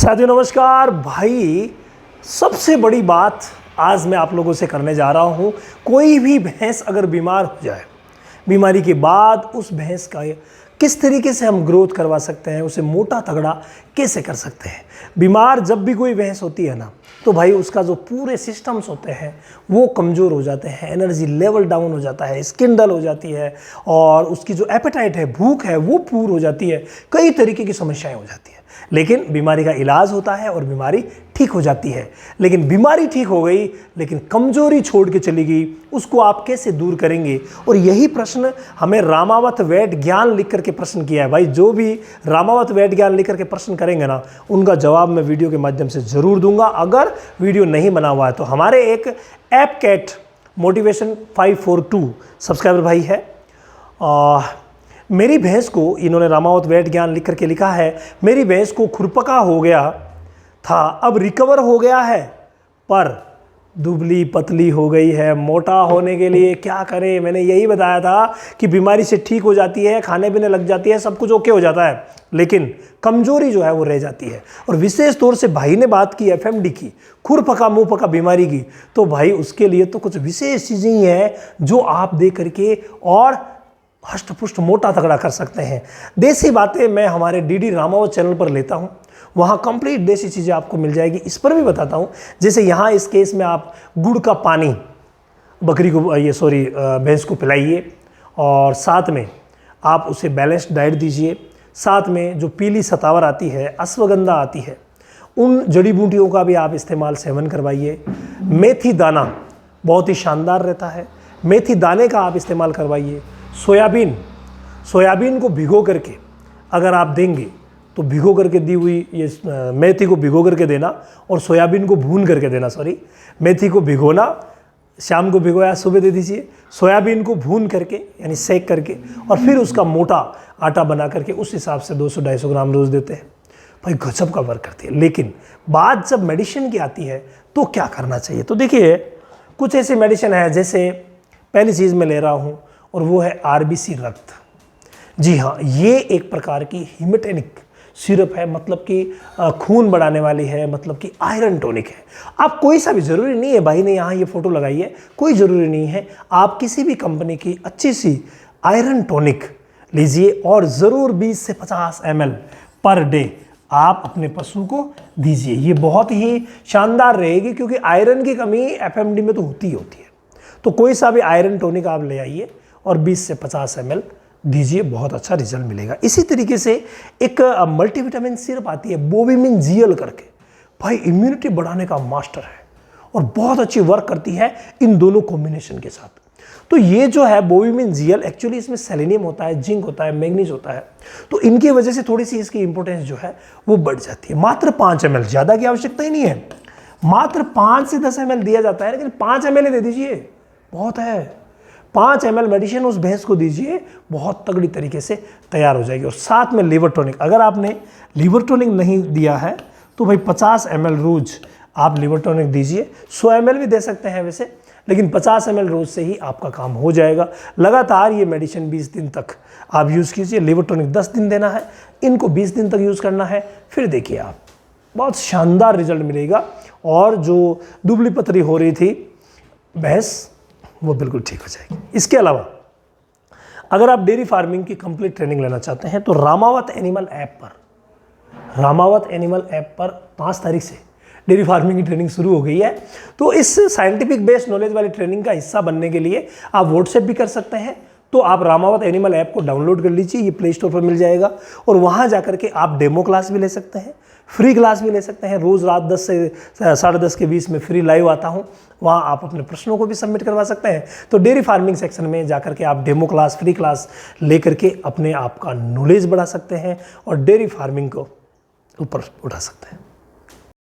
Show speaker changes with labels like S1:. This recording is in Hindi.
S1: साथियों नमस्कार। भाई सबसे बड़ी बात आज मैं आप लोगों से करने जा रहा हूं। कोई भी भैंस अगर बीमार हो जाए, बीमारी के बाद उस भैंस का किस तरीके से हम ग्रोथ करवा सकते हैं, उसे मोटा तगड़ा कैसे कर सकते हैं। बीमार जब भी कोई भैंस होती है ना, तो भाई उसका जो पूरे सिस्टम्स होते हैं वो कमज़ोर हो जाते हैं, एनर्जी लेवल डाउन हो जाता है, स्किन डल हो जाती है और उसकी जो एपेटाइट है, भूख है, वो पूरी हो जाती है, कई तरीके की समस्याएं हो जाती हैं। लेकिन बीमारी का इलाज होता है और बीमारी ठीक हो जाती है। लेकिन बीमारी ठीक हो गई लेकिन कमजोरी छोड़ के चली गई, उसको आप कैसे दूर करेंगे? और यही प्रश्न हमें रामावत वैद्य ज्ञान लिख करके प्रश्न किया है। भाई जो भी रामावत वैद्य ज्ञान लिख करके प्रश्न करेंगे ना, उनका जवाब मैं वीडियो के माध्यम से जरूर दूंगा। अगर वीडियो नहीं बना हुआ है तो हमारे एक ऐप कैट मोटिवेशन 542 सब्सक्राइबर भाई है, मेरी भैंस को इन्होंने रामावत वैद्य ज्ञान लिख करके लिखा है, मेरी भैंस को खुरपका हो गया था, अब रिकवर हो गया है, पर दुबली पतली हो गई है। मोटा होने के लिए क्या करें? मैंने यही बताया था कि बीमारी से ठीक हो जाती है, खाने पीने लग जाती है, सब कुछ ओके हो जाता है, लेकिन कमजोरी जो है वो रह जाती है। और विशेष तौर से भाई ने बात की एफएमडी की, खुरपका मुंह पका बीमारी की, तो भाई उसके लिए तो कुछ विशेष चीज़ें ही हैं जो आप दे करके और हष्ट पुष्ट मोटा तगड़ा कर सकते हैं। देसी बातें मैं हमारे डीडी रामावत चैनल पर लेता हूं, वहां कंप्लीट देसी चीज़ें आपको मिल जाएगी। इस पर भी बताता हूं, जैसे यहाँ इस केस में आप गुड़ का पानी बकरी को भैंस को पिलाइए और साथ में आप उसे बैलेंस्ड डाइट दीजिए। साथ में जो पीली सतावर आती है, अश्वगंधा आती है, उन जड़ी बूटियों का भी आप इस्तेमाल सेवन करवाइए। मेथी दाना बहुत ही शानदार रहता है, मेथी दाने का आप इस्तेमाल करवाइए। सोयाबीन को भिगो करके अगर आप देंगे तो भिगो करके दी हुई ये मेथी को भिगो करके देना और सोयाबीन को भून करके देना। मेथी को भिगोना, शाम को भिगोया, सुबह दे दीजिए। सोयाबीन को भून करके यानी सेक करके और फिर उसका मोटा आटा बना करके उस हिसाब से 200-250 ग्राम रोज़ देते हैं। भाई गजब का वर्क करती है। लेकिन बात जब मेडिसिन की आती है तो क्या करना चाहिए? तो देखिए कुछ ऐसी मेडिसिन है, जैसे पहली चीज़ मैं ले रहा हूँ और वो है आरबीसी रक्त। जी हाँ, ये एक प्रकार की हीमेटेनिक सिरप है, मतलब कि खून बढ़ाने वाली है, मतलब कि आयरन टॉनिक है। आप कोई सा भी, ज़रूरी नहीं है भाई ने यहाँ ये फ़ोटो लगाई है, कोई ज़रूरी नहीं है, आप किसी भी कंपनी की अच्छी सी आयरन टॉनिक लीजिए और ज़रूर 20 से 50 ml पर डे आप अपने पशु को दीजिए। ये बहुत ही शानदार रहेगी क्योंकि आयरन की कमी एफएमडी में तो होती ही होती है। तो कोई सा भी आयरन टॉनिक आप ले आइए और 20 से 50 ml दीजिए, बहुत अच्छा रिजल्ट मिलेगा। इसी तरीके से एक मल्टीविटामिन सिरप आती है बोविमिन जीएल करके, भाई इम्यूनिटी बढ़ाने का मास्टर है और बहुत अच्छी वर्क करती है इन दोनों कॉम्बिनेशन के साथ। तो ये जो है बोविमिन जीएल, एक्चुअली इसमें सेलेनियम होता है, जिंक होता है, मैग्नीज होता है, तो इनकी वजह से थोड़ी सी इसकी इंपॉर्टेंस जो है वो बढ़ जाती है। मात्र 5 ml, ज़्यादा की आवश्यकता ही नहीं है, मात्र 5 से 10 ml दिया जाता है, लेकिन 5 ml ही दे दीजिए, बहुत है। 5 ml मेडिसिन उस भैंस को दीजिए, बहुत तगड़ी तरीके से तैयार हो जाएगी। और साथ में लिवर टॉनिक, अगर आपने लिवर टॉनिक नहीं दिया है तो भाई 50 ml रोज आप लिवर टॉनिक दीजिए। 100 ml भी दे सकते हैं वैसे, लेकिन 50 ml रोज से ही आपका काम हो जाएगा। लगातार ये मेडिसिन 20 दिन तक आप यूज़ कीजिए। लिवर टॉनिक 10 दिन देना है, इनको 20 दिन तक यूज़ करना है, फिर देखिए आप बहुत शानदार रिजल्ट मिलेगा। और जो दुबली पतली हो रही थी भैंस, वो बिल्कुल ठीक हो जाएगी। इसके अलावा अगर आप डेयरी फार्मिंग की कंप्लीट ट्रेनिंग लेना चाहते हैं तो रामावत एनिमल ऐप पर 5 तारीख से डेयरी फार्मिंग की ट्रेनिंग शुरू हो गई है। तो इस साइंटिफिक बेस्ड नॉलेज वाली ट्रेनिंग का हिस्सा बनने के लिए आप व्हाट्सएप भी कर सकते हैं। तो आप रामावत एनिमल ऐप को डाउनलोड कर लीजिए, ये प्ले स्टोर पर मिल जाएगा और वहाँ जा करके आप डेमो क्लास भी ले सकते हैं, फ्री क्लास भी ले सकते हैं। रोज़ रात 10 से 10:30 के बीच में फ्री लाइव आता हूँ, वहाँ आप अपने प्रश्नों को भी सबमिट करवा सकते हैं। तो डेयरी फार्मिंग सेक्शन में जा करके आप डेमो क्लास, फ्री क्लास ले करके अपने आप का नॉलेज बढ़ा सकते हैं और डेयरी फार्मिंग को ऊपर उठा सकते हैं।